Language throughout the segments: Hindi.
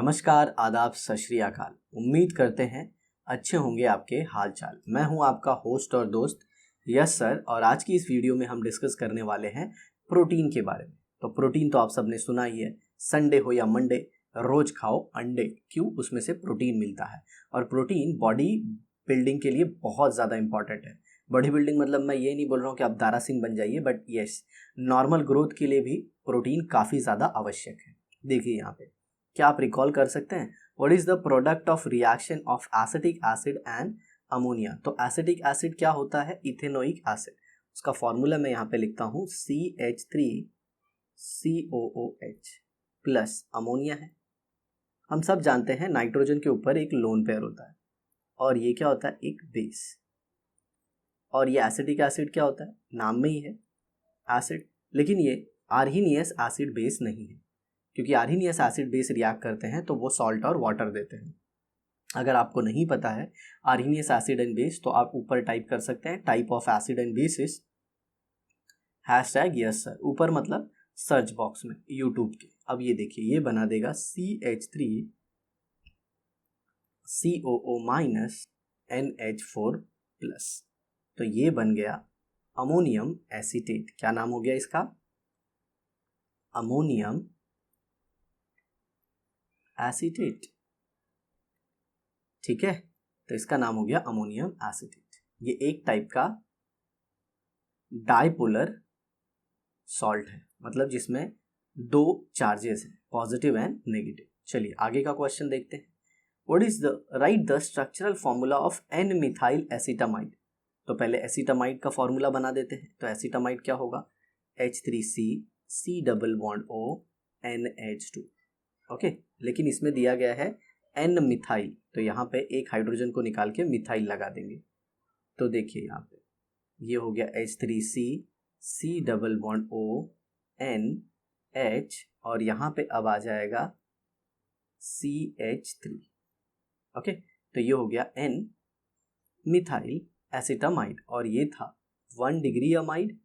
नमस्कार, आदाब, सत श्री अकाल। उम्मीद करते हैं अच्छे होंगे आपके हाल चाल। मैं हूं आपका होस्ट और दोस्त यस सर, और आज की इस वीडियो में हम डिस्कस करने वाले हैं प्रोटीन के बारे में। तो प्रोटीन तो आप सबने सुना ही है, संडे हो या मंडे रोज खाओ अंडे। क्यों? उसमें से प्रोटीन मिलता है और प्रोटीन बॉडी बिल्डिंग के लिए बहुत ज़्यादा इंपॉर्टेंट है। बॉडी बिल्डिंग मतलब मैं ये नहीं बोल रहा हूँ कि आप दारा सिंह बन जाइए, बट यस, नॉर्मल ग्रोथ के लिए भी प्रोटीन काफ़ी ज़्यादा आवश्यक है। देखिए यहाँ पे क्या आप रिकॉल कर सकते हैं, what is the product of reaction of acetic acid and ammonia. तो एसिटिक एसिड क्या होता है? Ethanoic acid. उसका फॉर्मूला मैं यहाँ पे लिखता हूँ CH3COOH प्लस अमोनिया है। हम सब जानते हैं नाइट्रोजन के ऊपर एक लोन पेयर होता है और ये क्या होता है? एक बेस। और ये एसिटिक एसिड क्या होता है? नाम में ही है एसिड, लेकिन ये आर्हीनियस एसिड बेस नहीं है, क्योंकि आर्हीनियस एसिड बेस रिएक्ट करते हैं तो वो सॉल्ट और वाटर देते हैं। अगर आपको नहीं पता है आर्हीनियस एसिड एंड बेस, तो आप ऊपर टाइप कर सकते हैं type of acid and bases #yes sir, ऊपर मतलब सर्च बॉक्स में यूट्यूब के। अब ये देखिए, ये बना देगा CH3COO- NH4+। तो ये बन गया अमोनियम एसीटेट। क्या नाम हो गया इसका? Ammonium acetate. ठीक है, तो इसका नाम हो गया अमोनियम एसीटेट। ये एक टाइप का डाइपोलर सॉल्ट है, मतलब जिसमें दो चार्जेस हैं, पॉजिटिव एंड नेगेटिव। चलिए आगे का क्वेश्चन देखते हैं। What is the right the structural formula of N methyl acetamide. तो पहले एसीटामाइड का फॉर्मूला बना देते हैं। तो एसीटामाइड क्या होगा? H3C, C+O NH2। ओके, लेकिन इसमें दिया गया है एन मिथाइल, तो यहाँ पे एक हाइड्रोजन को निकाल के मिथाइल लगा देंगे। तो देखिए यहाँ पे ये हो गया H3C, C+O NH, और यहाँ पे अब आ जाएगा CH3। ओके, तो ये हो गया एन मिथाइल एसिटामाइड, और ये था 1 डिग्री अमाइड,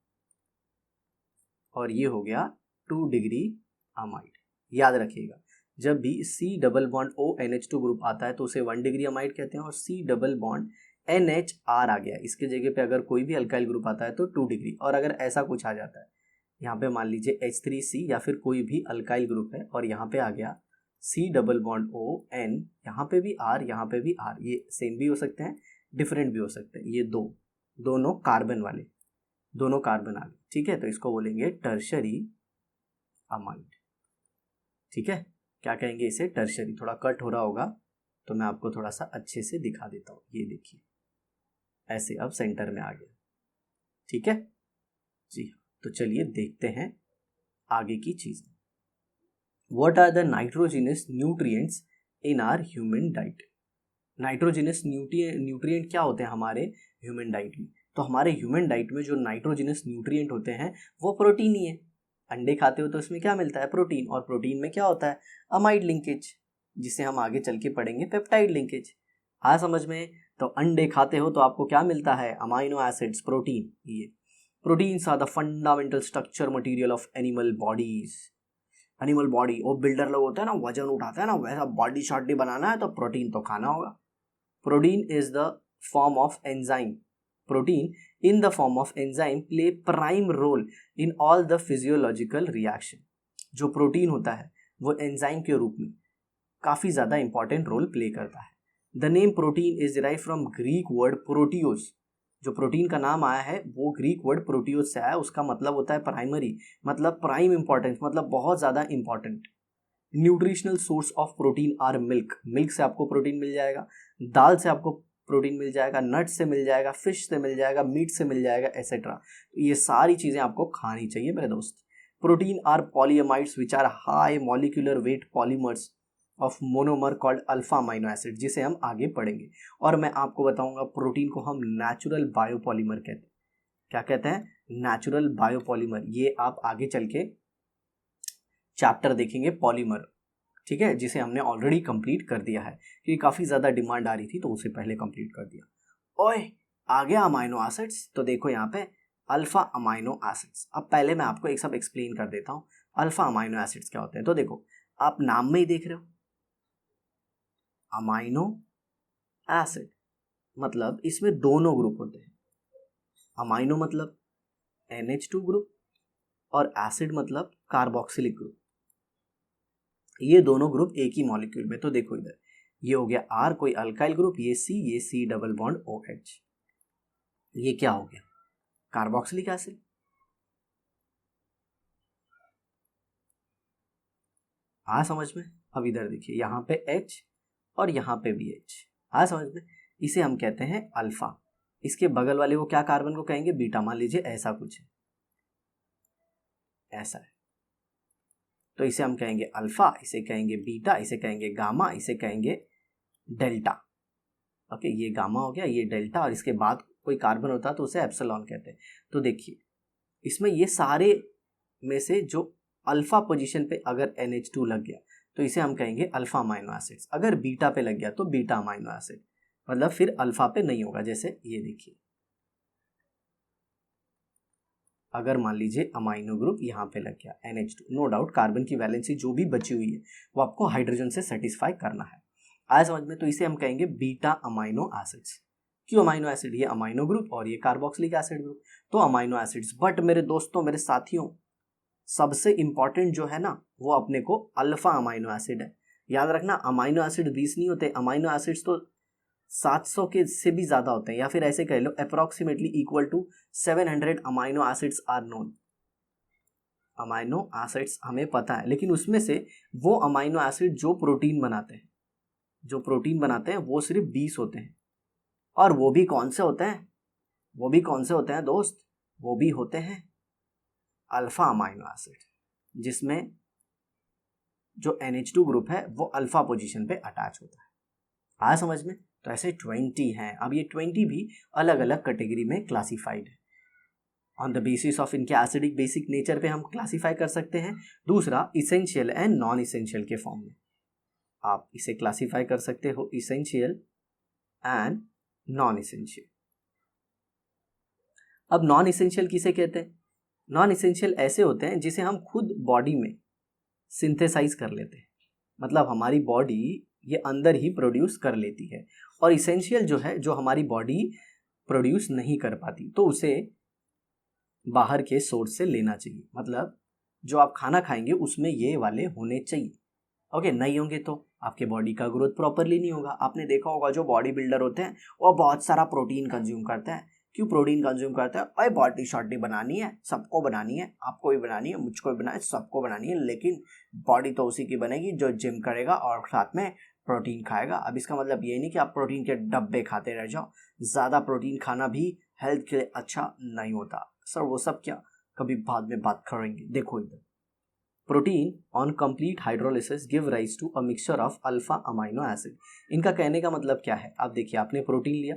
और ये हो गया 2 डिग्री अमाइड। याद रखिएगा, जब भी C+O NH2 ग्रुप आता है तो उसे 1 डिग्री अमाइड कहते हैं, और C+NHR आ गया, इसके जगह पे अगर कोई भी अल्काइल ग्रुप आता है तो 2 डिग्री। और अगर ऐसा कुछ आ जाता है, यहाँ पे मान लीजिए H3C या फिर कोई भी अल्काइल ग्रुप है और यहाँ पे आ गया C+O N, यहाँ पे भी R, यहाँ पे भी R, ये सेम भी हो सकते हैं, डिफरेंट भी हो सकते हैं। ये दोनों कार्बन वाले, दोनों कार्बन आ गए। ठीक है, तो इसको बोलेंगे टर्शरी अमाइड। ठीक है, क्या कहेंगे इसे? टर्शरी। थोड़ा कट हो रहा होगा तो मैं आपको थोड़ा सा अच्छे से दिखा देता हूँ। ये देखिए ऐसे अब सेंटर में आ गया। ठीक है जी हाँ, तो चलिए देखते हैं आगे की चीजें। What are the nitrogenous nutrients in our human diet. Nitrogenous nutrient क्या होते हैं हमारे ह्यूमन डाइट में? तो हमारे ह्यूमन डाइट में जो नाइट्रोजिनस न्यूट्रिएंट होते हैं वो प्रोटीन ही है। अंडे खाते हो तो उसमें क्या मिलता है? प्रोटीन। और प्रोटीन में क्या होता है? अमाइड लिंकेज, जिसे हम आगे चल के पढ़ेंगे पेप्टाइड लिंकेज। हाँ समझ में? तो अंडे खाते हो तो आपको क्या मिलता है? Amino acids, protein. ये proteins are the fundamental structure material of animal bodies. Animal body, वो बिल्डर लोग होते हैं ना, वजन उठाते हैं ना, वैसा बॉडी शॉडी बनाना है तो प्रोटीन तो खाना होगा। Protein is the form of enzyme. Protein in the form of enzyme play prime role in all the physiological reaction. जो प्रोटीन होता है वो एंजाइम के रूप में काफी ज्यादा इंपॉर्टेंट रोल प्ले करता है। The name protein is derived from Greek word proteios. जो प्रोटीन का नाम आया है वो ग्रीक वर्ड प्रोटियोस से आया है। उसका मतलब होता है प्राइमरी, मतलब प्राइम इंपॉर्टेंस, मतलब बहुत ज्यादा important. Nutritional source of protein are milk. Milk से आपको प्रोटीन मिल जाएगा, दाल से आपको प्रोटीन मिल जाएगा, नट से मिल जाएगा, फिश से मिल जाएगा, मीट से मिल जाएगा, एसेट्रा। ये सारी चीजें आपको खानी चाहिए मेरे दोस्त। Protein are polyamides which are high molecular weight polymers of monomer called alpha amino acid, जिसे हम आगे पढ़ेंगे। और मैं आपको बताऊंगा प्रोटीन को हम नेचुरल बायोपॉलीमर कहते हैं। क्या कहते हैं? Natural biopolymer. ये आप आगे चल के चैप्टर देखेंगे पॉलीमर, ठीक है, जिसे हमने ऑलरेडी कंप्लीट कर दिया है क्योंकि काफ़ी ज़्यादा डिमांड आ रही थी तो उसे पहले कंप्लीट कर दिया। ओए आ गया अमाइनो एसिड्स। तो देखो यहाँ पे अल्फा अमाइनो एसिड्स। अब पहले मैं आपको एक सब एक्सप्लेन कर देता हूँ अल्फा अमाइनो एसिड्स क्या होते हैं। तो देखो आप नाम में ही देख रहे हो, अमाइनो एसिड, मतलब इसमें दोनों ग्रुप होते हैं। अमाइनो मतलब NH2 ग्रुप और एसिड मतलब कार्बोक्सिलिक ग्रुप। ये दोनों ग्रुप एक ही मॉलिक्यूल में। तो देखो इधर, ये हो गया R कोई अल्काइल ग्रुप, ये C डबल बॉन्ड OH। ये क्या हो गया? Carboxylic acid. आ समझ में? अब इधर देखिए, यहाँ पे H और यहाँ पे भी H। आ समझ में? इसे हम कहते हैं अल्फा। इसके बगल वाले को क्या कार्बन को कहेंगे? बीटा। मान लीजिए ऐसा कुछ है, ऐसा है, तो इसे हम कहेंगे अल्फा, इसे कहेंगे बीटा, इसे कहेंगे गामा, इसे कहेंगे डेल्टा। ओके, ये गामा हो गया, ये डेल्टा, और इसके बाद कोई कार्बन होता है तो उसे एप्सिलॉन कहते हैं। तो देखिए, इसमें ये सारे में से जो अल्फा पोजीशन पे अगर NH2 लग गया तो इसे हम कहेंगे अल्फा अमाइनो एसिड्स। अगर बीटा पे लग गया तो बीटा अमाइनो एसिड, मतलब फिर अल्फा पे नहीं होगा। जैसे ये देखिए, अगर मान लीजिए अमाइनो ग्रुप यहाँ पे लग गया NH2, नो डाउट कार्बन की वैलेंसी जो भी बची हुई है वो आपको हाइड्रोजन से सेटिस्फाई करना है। आया समझ में? तो इसे हम कहेंगे बीटा अमाइनो एसिड्स। क्यों अमाइनो एसिड? ये अमाइनो ग्रुप और ये कार्बोक्सिलिक एसिड ग्रुप, तो अमाइनो एसिड्स। बट मेरे दोस्तों, मेरे साथियों, सबसे इंपॉर्टेंट जो है ना, वो अपने को अल्फा अमाइनो एसिड है। याद रखना, अमाइनो एसिड 20 नहीं होते, अमाइनो एसिड्स तो 700 के से भी ज्यादा होते हैं, या फिर ऐसे कह लो approximately equal to 700 amino acids are known. Amino acids हमें पता है, लेकिन उसमें से वो अमाइनो एसिड जो प्रोटीन बनाते हैं, जो प्रोटीन बनाते हैं वो सिर्फ 20 होते हैं। और वो भी कौन से होते हैं? वो भी कौन से होते हैं दोस्त? वो भी होते हैं अल्फा अमाइनो एसिड, जिसमें जो NH2 ग्रुप है वो अल्फा पोजीशन पे अटैच होता है। आया समझ में? तो ऐसे 20 हैं। अब ये 20 भी अलग अलग कैटेगरी में क्लासिफाइड है। ऑन द बेसिस ऑफ इनके एसिडिक बेसिक नेचर पे हम क्लासिफाई कर सकते हैं। दूसरा, इसेंशियल एंड नॉन इसेंशियल के फॉर्म में आप इसे क्लासिफाई कर सकते हो, इसेंशियल एंड नॉन इसेंशियल। अब नॉन इसेंशियल किसे कहते हैं? नॉन इसेंशियल ऐसे होते हैं जिसे हम खुद बॉडी में सिंथेसाइज कर लेते हैं, मतलब हमारी बॉडी ये अंदर ही प्रोड्यूस कर लेती है। और इसेंशियल जो है, जो हमारी बॉडी प्रोड्यूस नहीं कर पाती, तो उसे बाहर के सोर्स से लेना चाहिए। मतलब जो आप खाना खाएंगे उसमें ये वाले होने चाहिए। ओके, नहीं होंगे तो आपके बॉडी का ग्रोथ प्रॉपरली नहीं होगा। आपने देखा होगा जो बॉडी बिल्डर होते हैं वो बहुत सारा प्रोटीन कंज्यूम करते हैं। क्यों प्रोटीन कंज्यूम करते हैं? अरे बॉडी शॉडी बनानी है, सबको बनानी है, आपको भी बनानी है, मुझको भी बनानी है, सबको बनानी है, लेकिन बॉडी तो उसी की बनेगी जो जिम करेगा और साथ में प्रोटीन खाएगा। अब इसका मतलब ये नहीं कि आप प्रोटीन के डब्बे खाते रह जाओ। ज़्यादा प्रोटीन खाना भी हेल्थ के लिए अच्छा नहीं होता। सर वो सब क्या, कभी बाद में बात करेंगे। देखो इधर, protein on complete hydrolysis give rise to a mixture of alpha amino acid. इनका कहने का मतलब क्या है? आप देखिए, आपने प्रोटीन लिया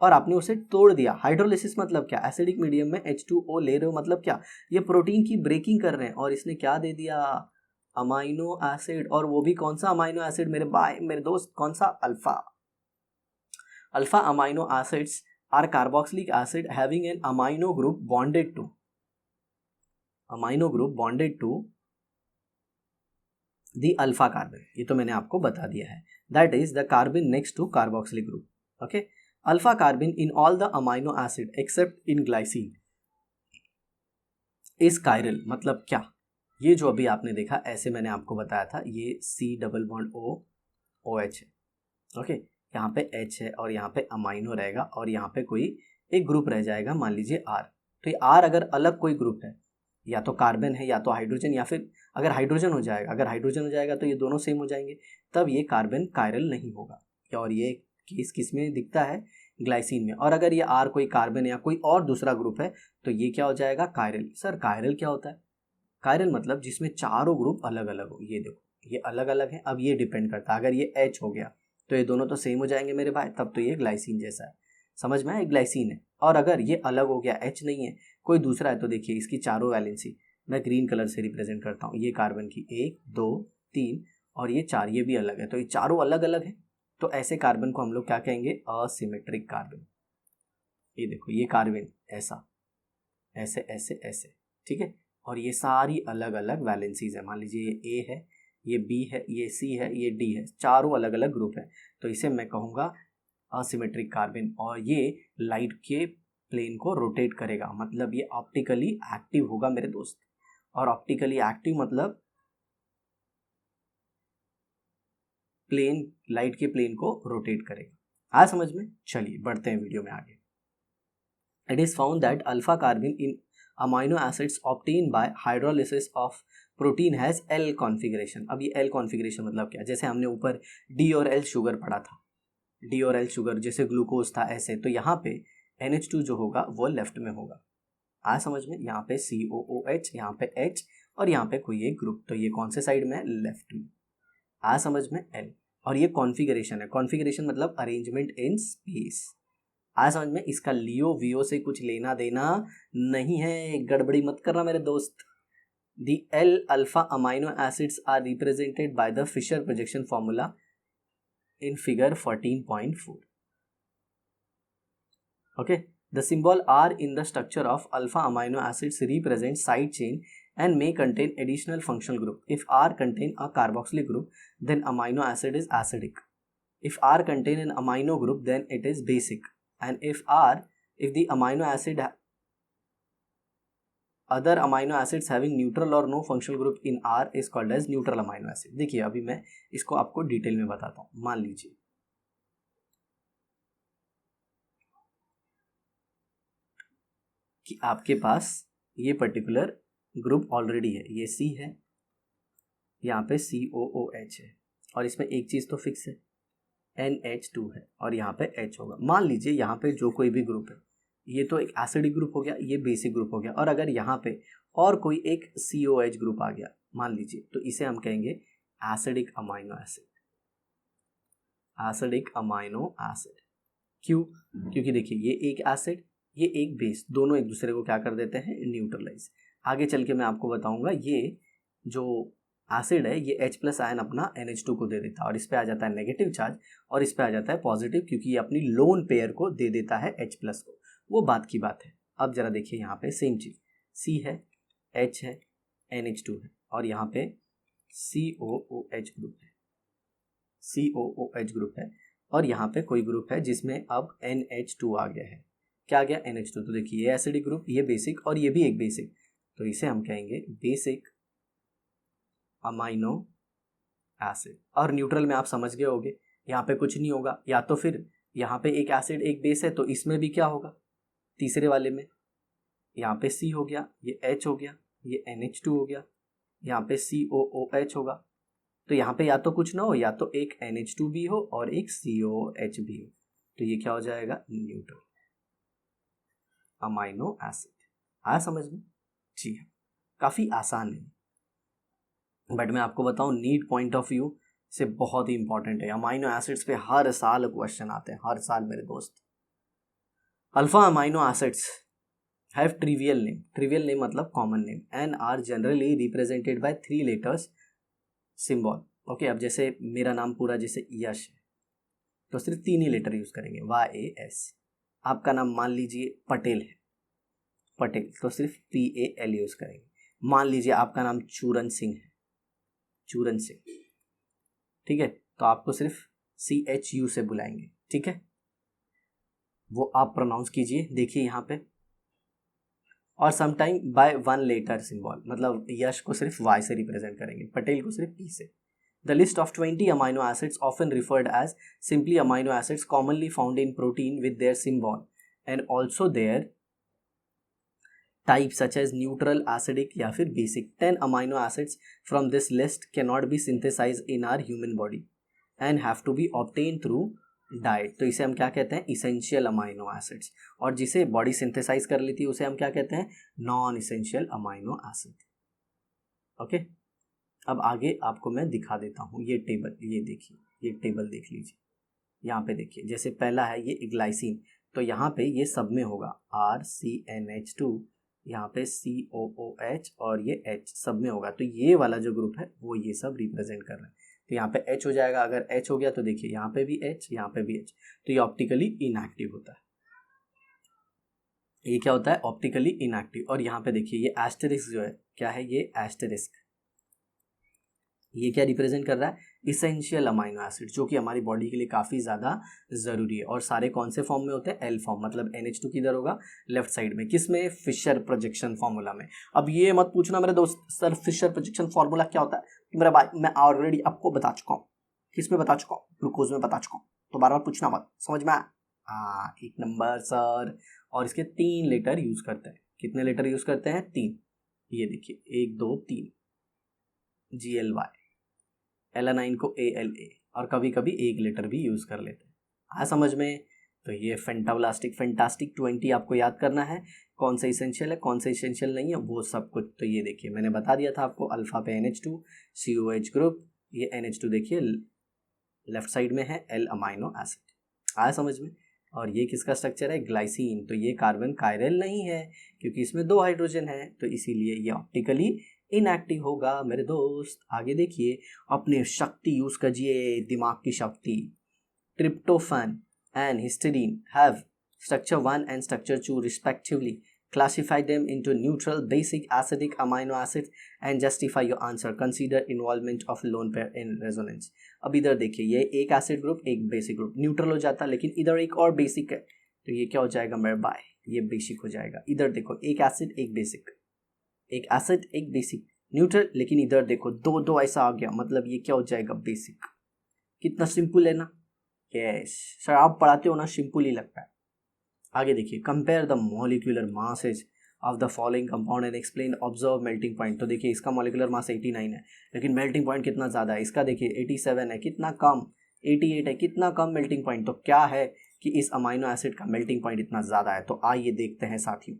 और आपने उसे तोड़ दिया। हाइड्रोलिसिस मतलब क्या? एसिडिक मीडियम में H2O ले रहे हो, मतलब क्या? ये प्रोटीन की ब्रेकिंग कर रहे हैं और इसने क्या दे दिया? Amino acid. और वो भी कौन सा अमाइनो एसिड मेरे भाई, मेरे दोस्त? कौन सा? Alpha. Alpha amino acids are carboxylic acid having an amino group bonded to, amino group bonded to the alpha carbon. ये तो मैंने आपको बता दिया है। That is the carbon next to carboxylic group. Okay, alpha carbon in all the amino acid except in glycine is chiral. मतलब क्या? ये जो अभी आपने देखा, ऐसे मैंने आपको बताया था, ये C डबल बॉन्ड OH है। ओके, यहाँ पे H है और यहाँ पे अमाइनो रहेगा और यहाँ पे कोई एक ग्रुप रह जाएगा, मान लीजिए R। तो ये R अगर अलग कोई ग्रुप है, या तो कार्बन है या तो हाइड्रोजन, या फिर अगर हाइड्रोजन हो जाएगा, अगर हाइड्रोजन हो जाएगा तो ये दोनों सेम हो जाएंगे, तब ये कार्बन कायरल नहीं होगा। और ये केस किस में दिखता है? ग्लाइसिन में। और अगर ये R कोई कार्बन या कोई और दूसरा ग्रुप है तो ये क्या हो जाएगा? कायरल। सर कायरल क्या होता है? कायरल मतलब जिसमें चारों ग्रुप अलग अलग हो। ये देखो, ये अलग अलग है। अब ये डिपेंड करता है, अगर ये H हो गया तो ये दोनों तो सेम हो जाएंगे मेरे भाई, तब तो ये ग्लाइसिन जैसा है। समझ में आया? ग्लाइसिन है। और अगर ये अलग हो गया, H नहीं है, कोई दूसरा है, तो देखिए इसकी चारों वैलेंसी मैं ग्रीन कलर से रिप्रेजेंट करता हूँ। ये कार्बन की 1 2 3 और ये 4, ये भी अलग है, तो ये चारों अलग अलग है। तो ऐसे कार्बन को हम लोग क्या कहेंगे? Asymmetric carbon. ये देखो, ये कार्बन ऐसा, ऐसे ऐसे ऐसे, ठीक है। और ये सारी अलग अलग वैलेंसीज है। मान लीजिए ये A है, ये बी है, ये सी है, ये डी है, चारों अलग अलग ग्रुप है। तो इसे मैं कहूँगा असिमेट्रिक कार्बन, और ये लाइट के प्लेन को रोटेट करेगा, मतलब ये ऑप्टिकली एक्टिव होगा मेरे दोस्त। और ऑप्टिकली एक्टिव मतलब प्लेन, लाइट के प्लेन को रोटेट करेगा। आ समझ में? चलिए बढ़ते हैं वीडियो में आगे। It is found that alpha carbon in amino acids obtained by hydrolysis of protein has L configuration। अब ये L configuration मतलब क्या? जैसे हमने ऊपर D और L शुगर पढ़ा था, D और L शुगर जैसे ग्लूकोज था, ऐसे तो यहाँ पे NH2 जो होगा वो लेफ्ट में होगा। आ समझ में? यहाँ पे COOH, यहाँ पे H और यहाँ पे कोई एक ग्रुप, तो ये कौन से साइड में है? लेफ्ट में। आ समझ में? L। और ये कॉन्फ़िगरेशन है, कॉन्फ़िगरेशन मतलब अरेंजमेंट इन स्पेस। आ समझ में? इसका लियो वियो से कुछ लेना देना नहीं है, गड़बड़ी मत करना मेरे दोस्त। The L alpha amino acids are represented by the Fischer projection formula in figure 14.4. Okay, the symbol R in the structure of alpha amino acids represents side chain and may contain additional functional group. If R contain a carboxylic group, then amino acid is acidic. If R contain an amino group, then it is basic. And if the amino acid other amino acids having neutral or no functional group in R is called as neutral amino acid। देखिए अभी मैं इसको आपको डिटेल में बताता हूँ। मान लीजिए कि आपके पास ये पर्टिकुलर ग्रुप ऑलरेडी है, ये C है, यहाँ पे COOH है, और इसमें एक चीज़ तो फिक्स है, NH2 है, और यहाँ पे H होगा। मान लीजिए यहाँ पे जो कोई भी ग्रुप है, ये तो एक एसिडिक ग्रुप हो गया, ये बेसिक ग्रुप हो गया, और अगर यहाँ पे और कोई एक COH ग्रुप आ गया मान लीजिए, तो इसे हम कहेंगे acidic amino acid. Acidic amino acid क्यों? क्योंकि देखिए ये एक एसिड, ये एक बेस, दोनों एक दूसरे को क्या कर देते हैं? न्यूट्रलाइज। आगे चल के मैं आपको बताऊंगा ये जो एसिड है ये H+ आयन अपना NH2 को दे देता है, और इस पे आ जाता है नेगेटिव चार्ज, और इस पे आ जाता है पॉजिटिव, क्योंकि ये अपनी लोन पेयर को दे देता है H+ को। वो बात की बात है। अब जरा देखिए यहाँ पे सेम चीज, C है, H है, NH2 है, और यहाँ पे COOH ग्रुप है, COOH ग्रुप है, और यहाँ पे कोई ग्रुप है जिसमें अब NH2 आ गया है। क्या आ गया? NH2। तो देखिए ये एसिडिक ग्रुप, ये बेसिक, और ये भी एक बेसिक, तो इसे हम कहेंगे बेसिक अमाइनो एसिड। और न्यूट्रल में आप समझ गए होंगे, यहाँ पे कुछ नहीं होगा, या तो फिर यहाँ पे एक एसिड एक बेस है, तो इसमें भी क्या होगा? तीसरे वाले में यहाँ पे C हो गया, ये H हो गया, ये NH2 हो गया, यहाँ पे COOH होगा, तो यहाँ पे या तो कुछ ना हो, या तो एक NH2 भी हो और एक COOH भी हो, तो ये क्या हो जाएगा? Neutral amino acid. आया समझ में? जी हाँ, काफ़ी आसान है, बट मैं आपको बताऊँ नीट पॉइंट ऑफ व्यू से बहुत ही इंपॉर्टेंट है। अमाइनो एसिड्स पे हर साल क्वेश्चन आते हैं, हर साल मेरे दोस्त। Alpha amino acids have trivial name मतलब common name, and are generally represented by 3 letters symbol. Okay, अब जैसे मेरा नाम पूरा जैसे यश है, तो सिर्फ 3 ही लेटर यूज करेंगे, YAS। आपका नाम मान लीजिए पटेल है, पटेल, तो सिर्फ PAL यूज करेंगे। मान लीजिए आपका नाम चूरन सिंह है, चूरन सिंह, ठीक है, तो आपको सिर्फ CHU से बुलाएंगे, ठीक है, वो आप प्रोनाउंस कीजिए। देखिए यहाँ पे, और समटाइम बाय 1 लेटर सिंबल, मतलब यश को सिर्फ Y से रिप्रेजेंट करेंगे, पटेल को सिर्फ P से। The list of 20 amino acids often referred as simply amino acids commonly found in protein with their symbol and also their type such as neutral, acidic या फिर basic। 10 amino acids from this list cannot be synthesized in our human body and have to be obtained through diet, तो इसे हम क्या कहते हैं? Essential amino acids. और जिसे बॉडी सिंथेसाइज कर लेती है उसे हम क्या कहते हैं? Non essential amino acid. Okay, अब आगे आपको मैं दिखा देता हूँ ये टेबल, ये देखिए, ये टेबल देख लीजिए, यहाँ पे देखिए, जैसे पहला है ये ग्लाइसिन, तो यहाँ पे ये सब में होगा RCNH2, यहाँ पे COOH और ये H सब में होगा, तो ये वाला जो ग्रुप है वो ये सब रिप्रेजेंट कर रहा है, तो यहाँ पे H हो जाएगा। अगर H हो गया तो देखिए यहाँ पे भी H, यहाँ पे भी H, तो ये ऑप्टिकली इनएक्टिव होता है। ये क्या होता है? Optically inactive. और यहाँ पे देखिए ये एस्टेरिस्क जो है, क्या है ये? एस्टेरिस्क, ये क्या रिप्रेजेंट कर रहा है, इसेंशियल अमाइनो एसिड, जो कि हमारी बॉडी के लिए काफ़ी ज़्यादा ज़रूरी है। और सारे कौन से फॉर्म में होते हैं, एल फॉर्म, मतलब NH2 किधर होगा, लेफ्ट साइड में, किस में, फिशर प्रोजेक्शन फार्मूला में। अब ये मत पूछना मेरे दोस्त सर फिशर प्रोजेक्शन फार्मूला क्या होता है, मेरा भाई मैं ऑलरेडी आपको बता चुका हूँ, किस में बता चुका हूँ, ग्लूकोज में बता चुका हूँ, तो बार बार पूछना मत, समझ में आया। हाँ 1 नंबर सर। और इसके 3 लेटर यूज़ करते हैं, कितने लेटर यूज़ करते हैं, 3, ये देखिए 1 2 3, GLY, एलानाइन को ALA, और कभी कभी 1 लेटर भी यूज़ कर लेते हैं। हाँ समझ में। तो ये फैंटास्टिक 20 आपको याद करना है, कौन सा इसेंशियल है कौन सा इसेंशियल नहीं है वो सब कुछ। तो ये देखिए मैंने बता दिया था आपको, अल्फा पे NH2 COH ग्रुप, ये NH2 देखिए लेफ्ट साइड में है, L अमाइनो एसिड, आया समझ में। और ये किसका स्ट्रक्चर है, ग्लाइसिन, तो ये कार्बन कायरल नहीं है क्योंकि इसमें 2 हाइड्रोजन है, तो इसीलिए ये ऑप्टिकली इनएक्टिव होगा मेरे दोस्त। आगे देखिए, अपनी शक्ति यूज कीजिए, दिमाग की शक्ति। Tryptophan and histidine have structure 1 and structure 2 respectively. Classify them into neutral, basic, acidic amino acids and justify your answer. Consider involvement of lone pair in resonance. अब इधर देखिए, ये एक एसिड ग्रुप एक बेसिक ग्रुप, न्यूट्रल हो जाता है, लेकिन इधर एक और बेसिक है, तो ये क्या हो जाएगा मेरे बाय, ये बेसिक हो जाएगा। इधर देखो एक एसिड एक बेसिक, एक एसिड एक बेसिक, न्यूट्रल, लेकिन इधर देखो दो दो ऐसा आ गया, मतलब ये क्या हो जाएगा, बेसिक। कितना सिंपल है ना। यस सर, आप पढ़ाते हो ना, सिंपल ही लगता है। आगे देखिए, compare the molecular masses of the following compound and explain observe melting point. तो देखिए इसका मॉलिक्यूलर मास 89 है, लेकिन मेल्टिंग पॉइंट कितना ज़्यादा है, इसका देखिए 87 है, कितना कम, 88 है, कितना कम मेल्टिंग पॉइंट। तो क्या है कि इस अमाइनो एसिड का मेल्टिंग पॉइंट इतना ज़्यादा है। तो आइए देखते हैं साथियों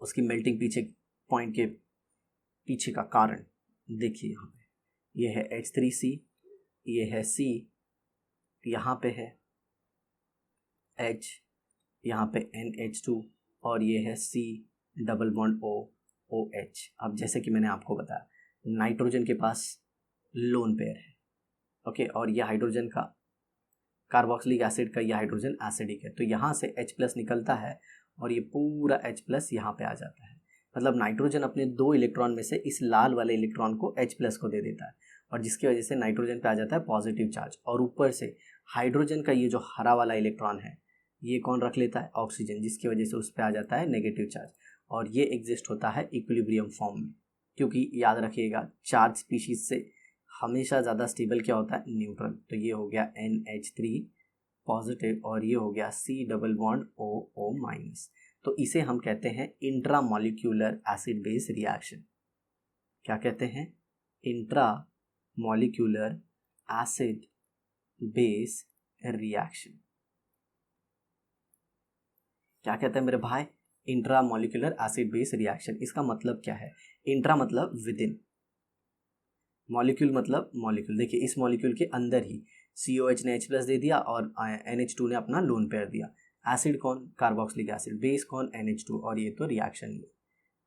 उसकी मेल्टिंग पीछे पॉइंट के पीछे का कारण। देखिए यहाँ पे ये है H3C, ये है C, यहाँ पे है H, यहाँ पे NH2, और ये है C double bond O OH। अब जैसे कि मैंने आपको बताया, नाइट्रोजन के पास लोन पेयर है, ओके, और ये हाइड्रोजन का, कार्बोक्सिलिक एसिड का ये हाइड्रोजन एसिडिक है, तो यहाँ से H+ निकलता है और ये पूरा H+ यहाँ पे आ जाता है। मतलब नाइट्रोजन अपने 2 इलेक्ट्रॉन में से इस लाल वाले इलेक्ट्रॉन को H+ को दे देता है, और जिसकी वजह से नाइट्रोजन पे आ जाता है पॉजिटिव चार्ज, और ऊपर से हाइड्रोजन का ये जो हरा वाला इलेक्ट्रॉन है ये कौन रख लेता है, ऑक्सीजन, जिसकी वजह से उस पर आ जाता है नेगेटिव चार्ज, और ये एग्जिस्ट होता है इक्विलिब्रियम फॉर्म में। क्योंकि याद रखिएगा, चार्ज स्पीशीज से हमेशा ज़्यादा स्टेबल क्या होता है, न्यूट्रल। तो ये हो गया NH3 पॉजिटिव, और ये हो गया C double bond OO minus. तो इसे हम कहते हैं intra molecular acid base reaction. क्या कहते हैं, intra molecular acid base reaction. क्या कहते हैं मेरे भाई, intra molecular acid base reaction. इसका मतलब क्या है, इंट्रा मतलब विद इन, मॉलिक्यूल मतलब मॉलिक्यूल। देखिए इस मॉलिक्यूल के अंदर ही COH ने H+ दे दिया और NH2 ने अपना लोन पेयर दिया। एसिड कौन, कार्बोक्सिलिक एसिड, बेस कौन, NH2, और ये तो रिएक्शन ही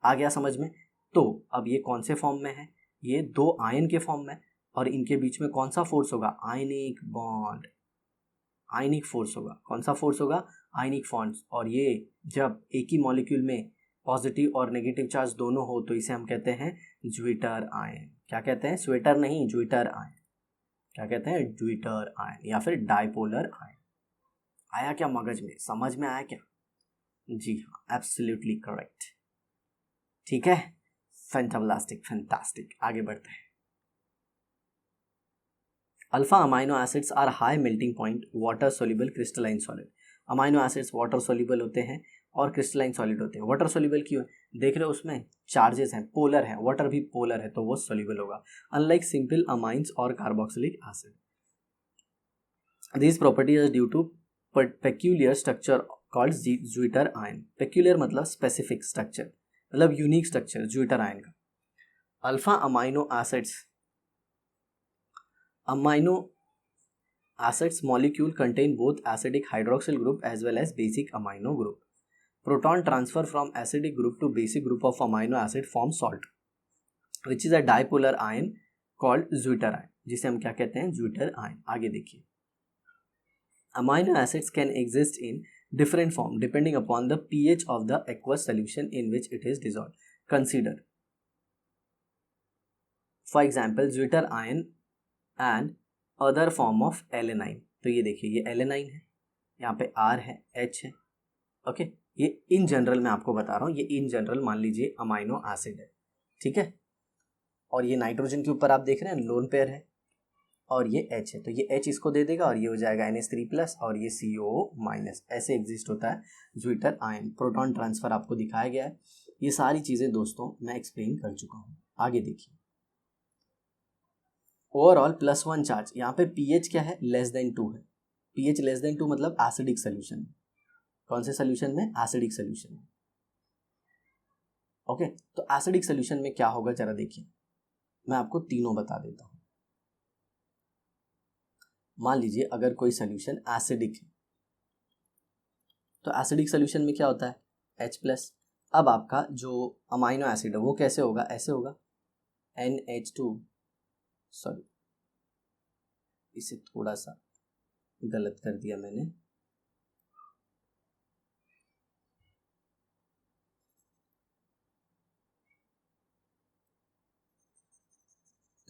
आ गया समझ में। तो अब ये कौन से फॉर्म में है, ये 2 आयन के फॉर्म में, और इनके बीच में कौन सा फोर्स होगा, आयनिक बॉन्ड, आयनिक फोर्स होगा। कौन सा फोर्स होगा, आयनिक फोर्स। और ये जब एक ही मॉलिक्यूल में पॉजिटिव और नेगेटिव चार्ज दोनों हो तो इसे हम कहते हैं ज्विटर आयन। क्या कहते हैं, स्वेटर नहीं, ज्विटर आयन। क्या कहते हैं, ज्विटर आयन, या फिर डाइपोलर आयन। आया क्या मगज में, समझ में आया क्या, जी हाँ, एब्सोल्युटली करेक्ट। ठीक है, फैंटास्टिक, आगे बढ़ते हैं। Alpha amino acids are high melting point water soluble crystalline solid. Amino acids water soluble होते हैं और क्रिस्टलाइन सॉलिड होते हैं। वाटर सोल्यूबल क्यों है, देख रहे हो उसमें चार्जेस हैं, पोलर है, वाटर भी पोलर है, तो वो सोल्यूबल होगा, अनलाइक सिंपल अमाइंस और carboxylic acid. This property is due to peculiar structure called zwitter ion. Peculiar मतलब स्पेसिफिक स्ट्रक्चर, मतलब यूनिक स्ट्रक्चर ज्विटर आयन का। अल्फा अमाइनो acids molecule contain both acidic hydroxyl group as well as basic amino group. Proton transfer from acidic group to basic group of amino acid form salt, which is a dipolar ion called zwitter ion, जिसे हम क्या कहते हैं, ज्विटर आयन। आगे देखिए, amino acids can exist in different form depending upon the pH of the aqueous solution in which it is dissolved. Consider for example zwitter ion and other form of alanine. तो ये देखिए ये एलेनाइन है, यहाँ पे R है, H है, ओके। ये इन जनरल मैं आपको बता रहा हूँ, ये इन जनरल मान लीजिए अमाइनो एसिड है, ठीक है। और ये नाइट्रोजन के ऊपर आप देख रहे हैं लोन पेयर है, और ये H है, तो ये H इसको दे देगा और ये हो जाएगा NH3+ और ये CO-। ऐसे एग्जिस्ट होता है ज्विटर आयन। प्रोटॉन ट्रांसफर आपको दिखाया गया है। ये सारी चीज़ें दोस्तों मैं एक्सप्लेन कर चुका हूँ। आगे देखिए, ओवरऑल +1 चार्ज, यहाँ पे pH क्या है, <2 है। pH <2 मतलब एसिडिक सोल्यूशन में। कौन से सोल्यूशन में, एसिडिक सोल्यूशन में, ओके। तो एसिडिक सोल्यूशन में क्या होगा जरा देखिए, मैं आपको तीनों बता देता हूँ। मान लीजिए अगर कोई सोल्यूशन एसिडिक है, तो एसिडिक सोल्यूशन में क्या होता है, H+। अब आपका जो अमाइनो एसिड है वो कैसे होगा, ऐसे होगा NH2, सॉरी इसे थोड़ा सा गलत कर दिया मैंने,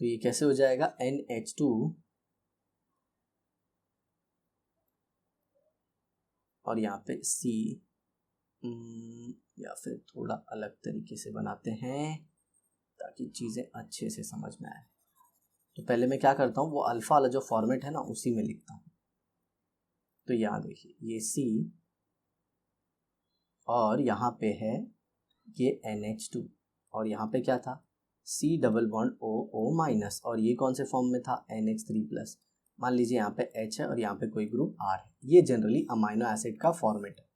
तो ये कैसे हो जाएगा NH2 और यहाँ पे C, या फिर थोड़ा अलग तरीके से बनाते हैं ताकि चीज़ें अच्छे से समझ में आए। तो पहले मैं क्या करता हूँ, वो अल्फा वाला जो फॉर्मेट है ना उसी में लिखता हूँ। तो यहाँ देखिए ये C और यहाँ पे है ये NH2 और यहाँ पे क्या था C++O और ये कौन से फॉर्म में था, NH3+। मान लीजिए यहाँ पे H है और यहाँ पे कोई ग्रुप R है। ये जनरली अमाइनो एसिड का फॉर्मेट है,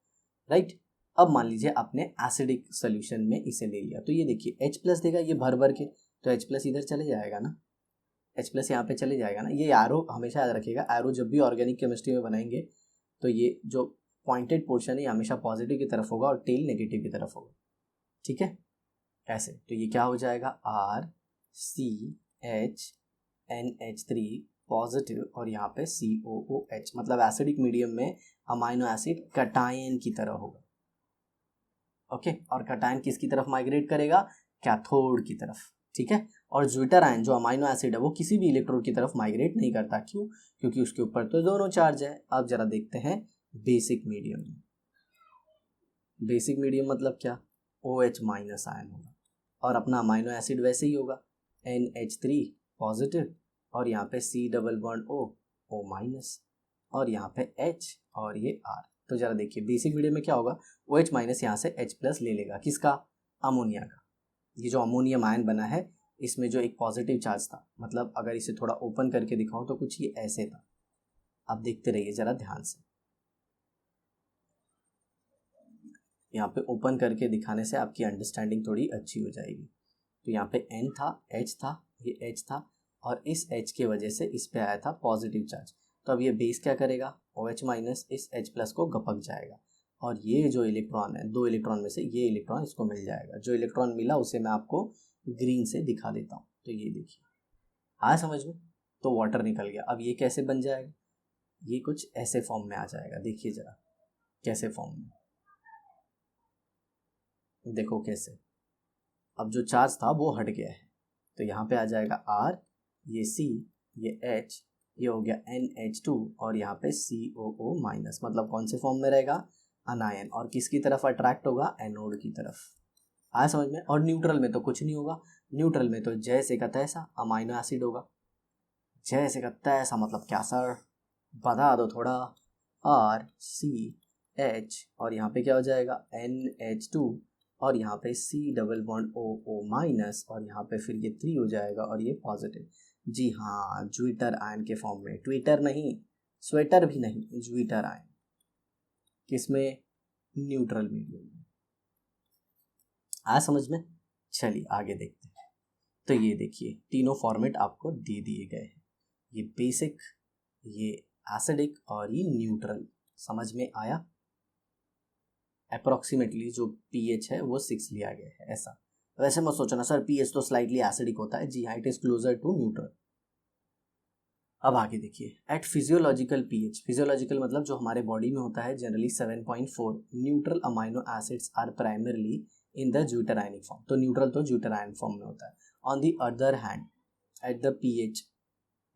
राइट। अब मान लीजिए आपने एसिडिक सोल्यूशन में इसे ले लिया, तो ये देखिए H+ देगा ये भर भर के, तो H+ इधर चले जाएगा ना, H+ यहाँ पे चले जाएगा ना। ये एरो हमेशा याद रखिएगा, एरो जब भी ऑर्गेनिक केमिस्ट्री में बनाएंगे तो ये जो पॉइंटेड पोर्शन है हमेशा पॉजिटिव की तरफ होगा और टेल नेगेटिव की तरफ होगा, ठीक है, ऐसे। तो ये क्या हो जाएगा RCHNH3 पॉजिटिव और यहाँ पे COOH, मतलब एसिडिक मीडियम में अमाइनो एसिड कटायन की तरह होगा, ओके। और कटायन किसकी तरफ माइग्रेट करेगा, कैथोड की तरफ, ठीक है। और ज्विटर आयन जो अमाइनो एसिड है वो किसी भी इलेक्ट्रोड की तरफ माइग्रेट नहीं करता, क्यों, क्योंकि उसके ऊपर तो दोनों चार्ज है। अब जरा देखते हैं बेसिक मीडियम में। बेसिक मीडियम मतलब क्या, OH- आयन होगा और अपना अमाइनो एसिड वैसे ही होगा NH3 पॉजिटिव और यहाँ पे C++O और यहाँ पे H और ये R। तो जरा देखिए बेसिक मीडियम में क्या होगा, OH- यहाँ से H+ ले लेगा, किसका, अमोनिया का। ये जो अमोनियम आयन बना है इसमें जो एक पॉजिटिव चार्ज था, मतलब अगर इसे थोड़ा ओपन करके दिखाऊं तो कुछ ये ऐसे था। आप देखते रहिए जरा ध्यान से, यहाँ पे ओपन करके दिखाने से आपकी अंडरस्टैंडिंग थोड़ी अच्छी हो जाएगी। तो यहाँ पे N था, H था, ये H था और इस H के वजह से इस पे आया था पॉजिटिव चार्ज। तो अब ये बेस क्या करेगा, OH- इस H+ को गपक जाएगा और ये जो इलेक्ट्रॉन है, 2 इलेक्ट्रॉन में से ये इलेक्ट्रॉन इसको मिल जाएगा। जो इलेक्ट्रॉन मिला उसे मैं आपको ग्रीन से दिखा देता हूँ। तो ये देखिए आया समझ में, तो वाटर निकल गया। अब ये कैसे बन जाएगा, ये कुछ ऐसे फॉर्म में आ जाएगा, देखिए जरा कैसे फॉर्म में, देखो कैसे। अब जो चार्ज था वो हट गया है, तो यहाँ पे आ जाएगा R, ये C, ये H, ये हो गया NH2 और यहाँ पे COO-, मतलब कौन से फॉर्म में रहेगा, अनायन, और किसकी तरफ अट्रैक्ट होगा, एनोड की तरफ। आया समझ में। और न्यूट्रल में तो कुछ नहीं होगा, न्यूट्रल में तो जैसे का तैसा अमाइनो एसिड होगा। जैसे का तैसा मतलब क्या सर, बता दो थोड़ा। RCH और यहाँ पे क्या हो जाएगा NH2 और यहाँ पे C++OO- और यहाँ पे फिर ये 3 हो जाएगा और ये पॉजिटिव। जी हाँ, ज्विटर आयन के फॉर्म में, ट्विटर नहीं, स्वेटर भी नहीं, ज्विटर आयन, किसमें, न्यूट्रल मीडियम में। आ समझ में। चलिए आगे देखते हैं। तो ये देखिए तीनों फॉर्मेट आपको दे दिए गए हैं, ये बेसिक, ये एसिडिक और ये न्यूट्रल। समझ में आया। अप्रोक्सीमेटली जो pH है वो 6 लिया गया है, ऐसा। वैसे मत सोचना सर pH तो स्लाइटली एसिडिक होता है, जी हाँ, it is closer to neutral. अब आगे देखिए, एट फिजियोलॉजिकल pH, फिजियोलॉजिकल मतलब जो हमारे बॉडी में होता है generally 7.4, neutral amino acids are primarily in the zwitterionic form. तो न्यूट्रल तो ज्यूटरायन फॉर्म में होता है। On the other hand, at the pH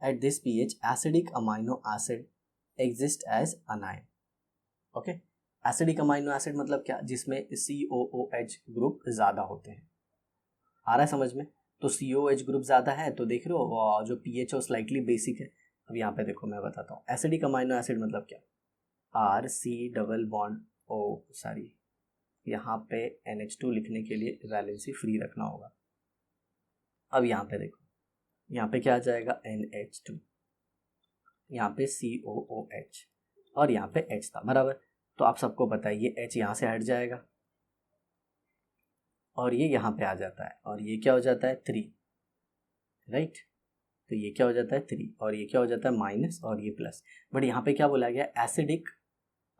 at this pH acidic amino acid exist as anion. Okay, acidic amino acid मतलब क्या, जिसमें COOH ग्रुप ज़्यादा होते हैं। आ रहा है समझ में? तो COOH ग्रुप ज़्यादा है तो देख रहे हो जो pH है वो स्लाइटली बेसिक है। अब यहाँ पे देखो मैं बताता हूँ, एसिडिक अमाइनो एसिड मतलब क्या, RC double bond O, sorry यहाँ पे NH2 लिखने के लिए वैलेंसी फ्री रखना होगा। अब यहाँ पे देखो, यहाँ पे क्या आ जाएगा NH2, यहाँ पे COOH और यहाँ पे H था बराबर। तो आप सबको पता है ये H यहाँ से हट जाएगा और ये यहाँ पे आ जाता है और ये क्या हो जाता है 3, राइट। तो ये क्या हो जाता है 3 और ये क्या हो जाता है माइनस और ये प्लस। बट यहाँ पे क्या बोला गया, एसिडिक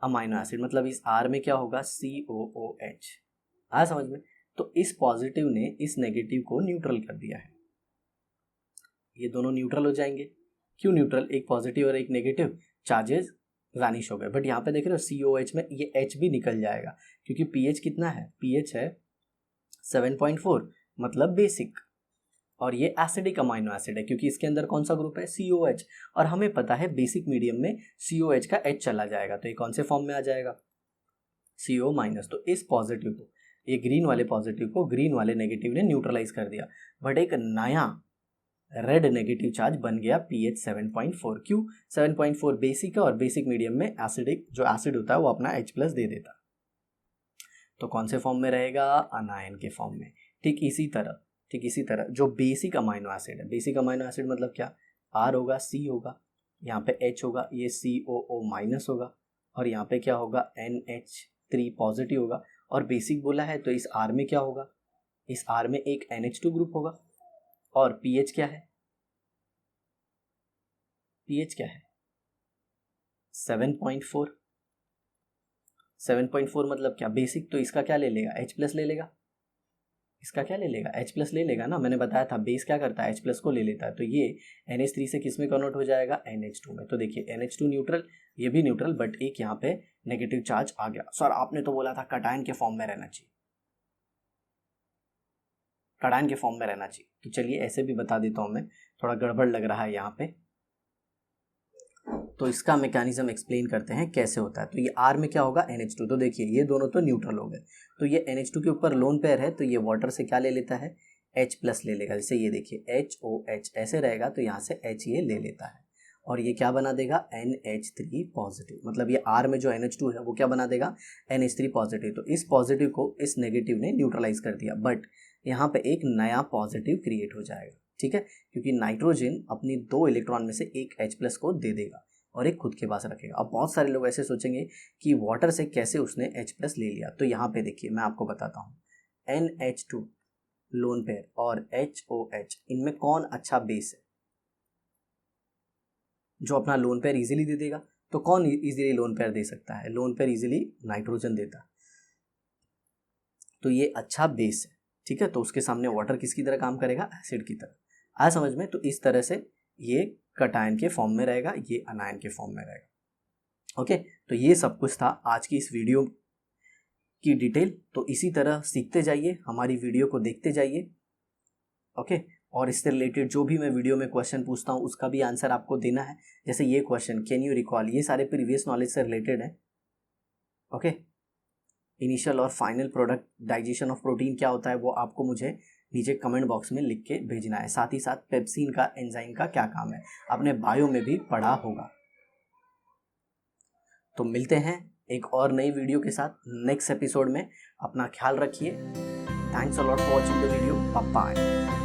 अमाइनो एसिड, मतलब इस R में क्या होगा COOH। आया समझ में? तो इस पॉजिटिव ने इस नेगेटिव को न्यूट्रल कर दिया है, ये दोनों न्यूट्रल हो जाएंगे। क्यों न्यूट्रल, एक पॉजिटिव और एक नेगेटिव, चार्जेस वैनिश हो गए। बट यहाँ पे देख रहे हो COH में ये H भी निकल जाएगा क्योंकि pH कितना है, pH है 7.4 मतलब बेसिक, और ये एसिडिक अमाइनो एसिड है क्योंकि इसके अंदर कौन सा ग्रुप है COH, और हमें पता है बेसिक मीडियम में COH का H चला जाएगा तो ये कौन से फॉर्म में आ जाएगा CO माइनस। तो इस पॉजिटिव को, ये ग्रीन वाले पॉजिटिव को ग्रीन वाले नेगेटिव ने न्यूट्रलाइज कर दिया, बट एक नया रेड नेगेटिव चार्ज बन गया pH 7.4। क्यों 7.4, बेसिक है और बेसिक मीडियम में एसिडिक जो एसिड होता है वो अपना H प्लस दे देता है, तो कौन से फॉर्म में रहेगा, अनायन के फॉर्म में। ठीक इसी तरह जो बेसिक अमाइनो एसिड है, बेसिक अमाइनो एसिड मतलब क्या, R होगा, C होगा, यहाँ पे H होगा, ये COO माइनस होगा और यहाँ पे क्या होगा NH3 पॉजिटिव होगा। और बेसिक बोला है तो इस R में क्या होगा, इस R में एक NH2 ग्रुप होगा और pH क्या है, pH क्या है 7.4। 7.4 मतलब क्या, बेसिक, तो इसका क्या ले लेगा H प्लस ले लेगा, इसका क्या ले लेगा H प्लस ले लेगा ना, मैंने बताया था बेस क्या करता है H प्लस को ले लेता है। तो ये NH3 से किस में कन्वर्ट हो जाएगा NH2 में। तो देखिए NH2 न्यूट्रल, ये भी न्यूट्रल, बट एक यहाँ पे नेगेटिव चार्ज आ गया। सर आपने तो बोला था कटायन के फॉर्म में रहना चाहिए, कटायन के फॉर्म में रहना चाहिए, तो चलिए ऐसे भी बता देता हूँ मैं, थोड़ा गड़बड़ लग रहा है यहाँ पे। तो इसका मैकेनिज्म एक्सप्लेन करते हैं कैसे होता है। तो ये R में क्या होगा NH2, तो देखिए ये दोनों तो न्यूट्रल हो गए, तो ये NH2 के ऊपर लोन पेयर है तो ये वाटर से क्या ले लेता है H प्लस ले लेगा। जैसे ये देखिए HOH ऐसे रहेगा तो यहाँ से H ये ले लेता है और ये क्या बना देगा NH3 पॉजिटिव, मतलब ये R में जो NH2 है वो क्या बना देगा NH3 पॉजिटिव। तो इस पॉजिटिव को इस नेगेटिव ने न्यूट्रलाइज कर दिया, बट यहाँ पे एक नया पॉजिटिव क्रिएट हो जाएगा, ठीक है, क्योंकि नाइट्रोजन अपनी 2 इलेक्ट्रॉन में से एक H प्लस को दे देगा और एक खुद के पास रखेगा। अब बहुत सारे लोग ऐसे सोचेंगे कि वाटर से कैसे उसने H प्लस ले लिया, तो यहाँ पे देखिए मैं आपको बताता हूँ NH2 लोन पेयर और HOH, इनमें कौन अच्छा बेस है जो अपना लोन पेयर इजीली दे देगा। तो कौन इजीली लोन पेयर दे सकता है, लोन पेयर इजीली नाइट्रोजन देता, तो ये अच्छा बेस है, ठीक है। तो उसके सामने वाटर किसकी तरह काम करेगा, एसिड की तरह। आया समझ में? तो इस तरह से ये कटायन के फॉर्म में रहेगा, ये अनायन के फॉर्म में रहेगा। ओके, तो ये सब कुछ था आज की इस वीडियो की डिटेल। तो इसी तरह सीखते जाइए, हमारी वीडियो को देखते जाइए, ओके। और इससे रिलेटेड जो भी मैं वीडियो में क्वेश्चन पूछता हूँ उसका भी आंसर आपको देना है। जैसे ये क्वेश्चन कैन यू रिकॉल, ये सारे प्रीवियस नॉलेज से रिलेटेड है, ओके। इनिशियल और final product digestion of protein क्या होता है वो आपको मुझे नीचे कमेंट बॉक्स में लिख के भेजना है। साथ ही साथ पेप्सिन का, एंजाइम का क्या काम है, आपने बायो में भी पढ़ा होगा। तो मिलते हैं एक और नई वीडियो के साथ नेक्स्ट एपिसोड में। अपना ख्याल रखिए। Thanks a lot for watching the video. Bye.